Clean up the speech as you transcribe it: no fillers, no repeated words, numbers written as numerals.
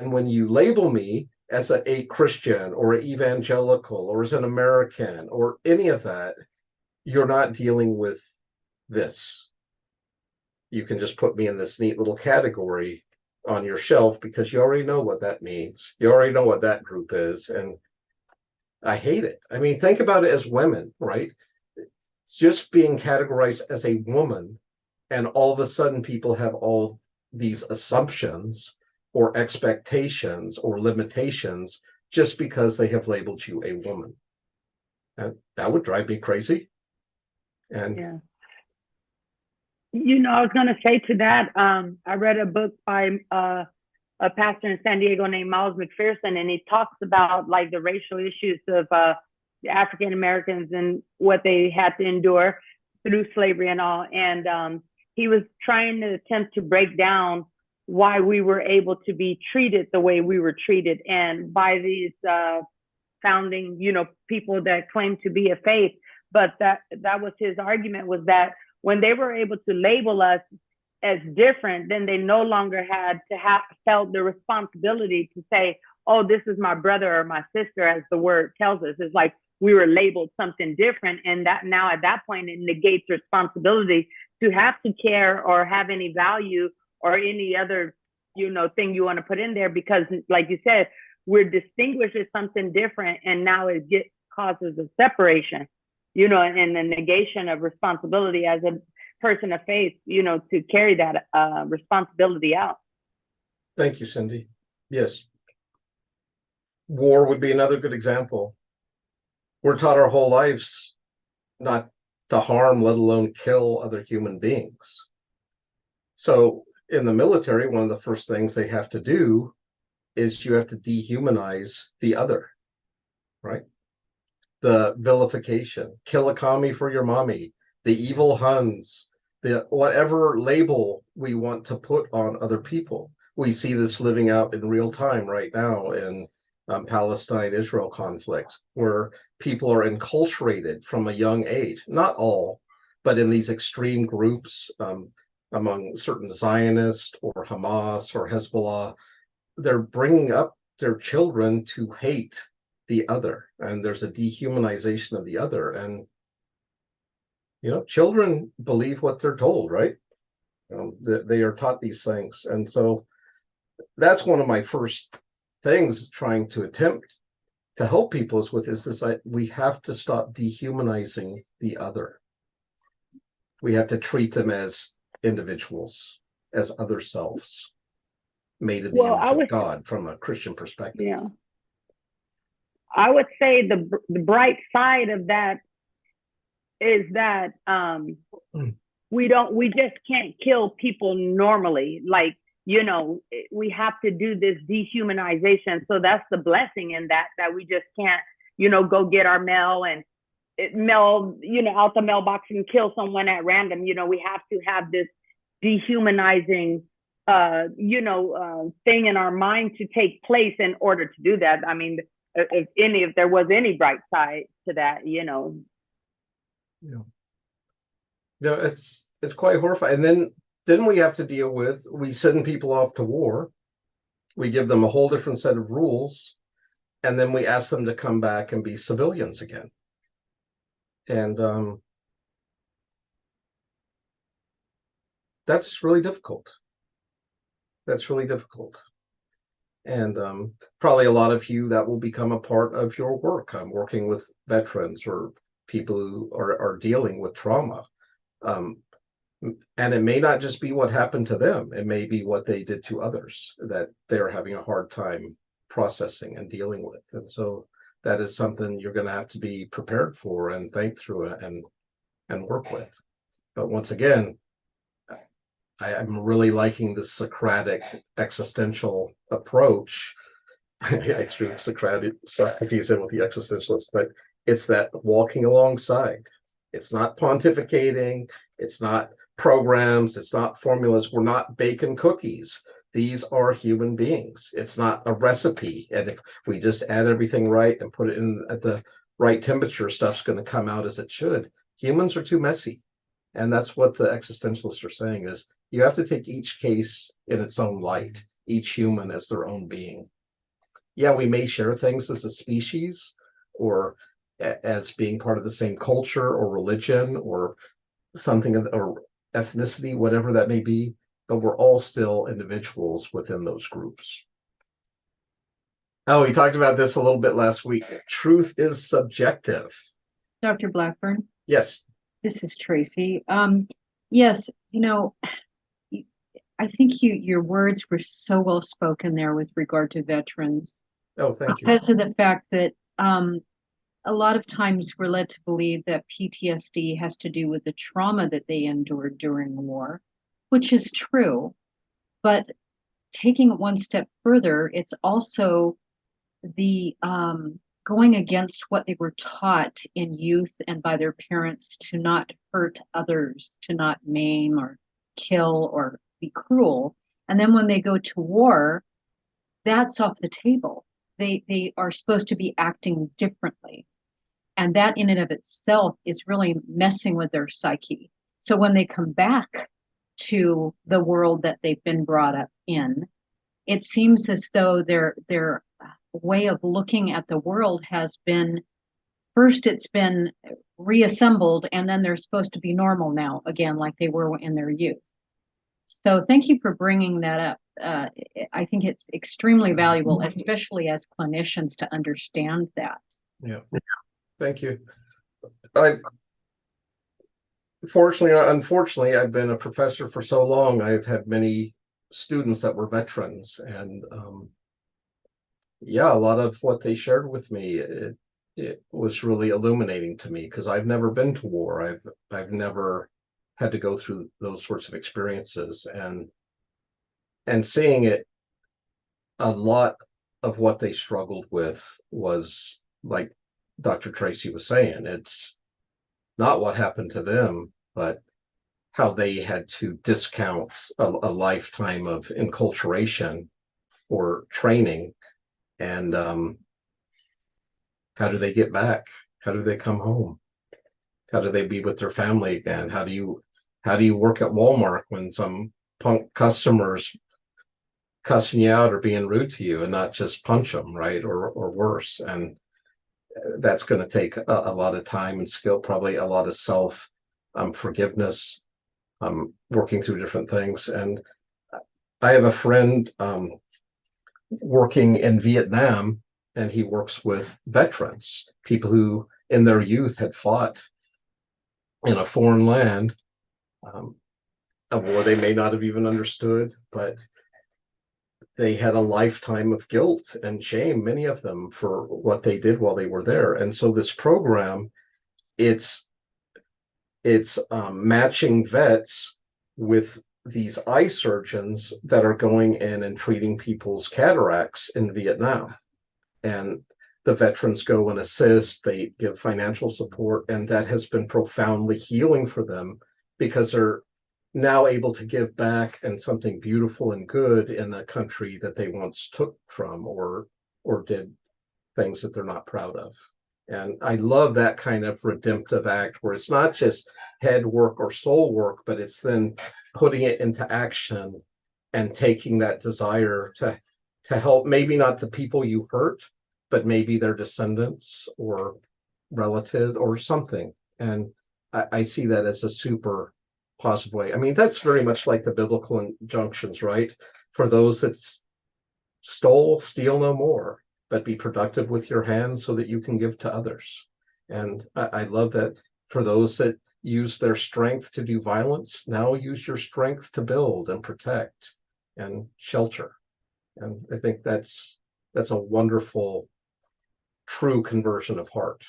when you label me as a Christian or an evangelical or as an American or any of that, you're not dealing with this. You can just put me in this neat little category on your shelf because you already know what that means. You already know what that group is. And I hate it. I mean, think about it as women, right? Just being categorized as a woman, and all of a sudden people have all these assumptions or expectations or limitations just because they have labeled you a woman. And that would drive me crazy. And Yeah. I was going to say to that, I read a book by a pastor in San Diego named Miles McPherson, and he talks about like the racial issues of African Americans and what they had to endure through slavery and all. And he was trying to attempt to break down why we were able to be treated the way we were treated, and by these founding, people that claim to be a faith. But that was his argument, was that when they were able to label us as different, then they no longer had to have felt the responsibility to say, oh, this is my brother or my sister, as the word tells us. It's like we were labeled something different. And that now at that point, it negates responsibility to have to care or have any value or any other, thing you want to put in there. Because like you said, we're distinguished as something different. And now it causes a separation, and the negation of responsibility as a person of faith, to carry that responsibility out. thank you, Cindy. Yes. War would be another good example. We're taught our whole lives not to harm, let alone kill other human beings. So in the military, one of the first things they have to do is you have to dehumanize the other, right? The vilification, kill a commie for your mommy, the evil Huns, the whatever label we want to put on other people. We see this living out in real time right now in Palestine-Israel conflict, where people are enculturated from a young age. Not all, but in these extreme groups among certain Zionists or Hamas or Hezbollah, they're bringing up their children to hate the other, and there's a dehumanization of the other. And children believe what they're told, right? They are taught these things. And so that's one of my first things trying to attempt to help people is with this we have to stop dehumanizing the other. We have to treat them as individuals, as other selves made in the Well, image of God from a Christian perspective. Yeah, I would say the bright side of that is that we just can't kill people normally. Like, we have to do this dehumanization. So that's the blessing in that we just can't, go get our mail and mail, out the mailbox and kill someone at random. We have to have this dehumanizing, thing in our mind to take place in order to do that. I mean, if there was any bright side to that. Yeah. It's quite horrifying. And then we have to deal with, we send people off to war, we give them a whole different set of rules, and then we ask them to come back and be civilians again. And that's really difficult. That's really difficult. And probably a lot of you, that will become a part of your work. I'm working with veterans or people who are dealing with trauma. And it may not just be what happened to them. It may be what they did to others that they're having a hard time processing and dealing with. And so that is something you're going to have to be prepared for and think through and work with. But once again, I'm really liking the Socratic existential approach. I threw Socrates in with the existentialist, but it's that walking alongside. It's not pontificating. It's not programs. It's not formulas. We're not baking cookies. These are human beings. It's not a recipe. And if we just add everything right and put it in at the right temperature, stuff's going to come out as it should. Humans are too messy. And that's what the existentialists are saying is you have to take each case in its own light. each human as their own being. Yeah, we may share things as a species or as being part of the same culture or religion or something or ethnicity, whatever that may be, but we're all still individuals within those groups. Oh, we talked about this a little bit last week. Truth is subjective. Dr. Blackburn, Yes. this is Tracy. Yes, I think your words were so well spoken there with regard to veterans Oh, thank you. because of the fact that a lot of times we're led to believe that PTSD has to do with the trauma that they endured during the war, which is true. But taking it one step further, it's also the going against what they were taught in youth and by their parents to not hurt others, to not maim or kill or be cruel. And then when they go to war, that's off the table. They are supposed to be acting differently. And that in and of itself is really messing with their psyche. So when they come back to the world that they've been brought up in, it seems as though their way of looking at the world has been first it's been reassembled and then they're supposed to be normal now again like they were in their youth. So thank you for bringing that up. I think it's extremely valuable, especially as clinicians, to understand that. Yeah, thank you. Unfortunately, I've been a professor for so long. I've had many students that were veterans, and yeah, a lot of what they shared with me, it was really illuminating to me because I've never been to war. I've never had to go through those sorts of experiences, and seeing it, a lot of what they struggled with was like Dr. Tracy was saying, it's not what happened to them, but how they had to discount a lifetime of enculturation or training, and how do they get back? How do they come home? How do they be with their family again? How do you work at Walmart when some punk customers cussing you out or being rude to you and not just punch them, right? Or worse. And that's going to take a lot of time and skill, probably a lot of self forgiveness, working through different things. And I have a friend working in Vietnam, and he works with veterans, people who in their youth had fought in a foreign land, a war they may not have even understood, but they had a lifetime of guilt and shame, many of them, for what they did while they were there. And so this program, it's matching vets with these eye surgeons that are going in and treating people's cataracts in Vietnam. And the veterans go and assist, they give financial support, and that has been profoundly healing for them because they're now able to give back and something beautiful and good in a country that they once took from or did things that they're not proud of. And I love that kind of redemptive act where it's not just head work or soul work, but it's then putting it into action and taking that desire to help, maybe not the people you hurt, but maybe their descendants or relative or something. And I see that as a super positive way. I mean, that's very much like the biblical injunctions, right? For those that stole, steal no more, but be productive with your hands so that you can give to others. And I love that. For those that use their strength to do violence, now use your strength to build and protect and shelter. And I think that's a wonderful, true conversion of heart.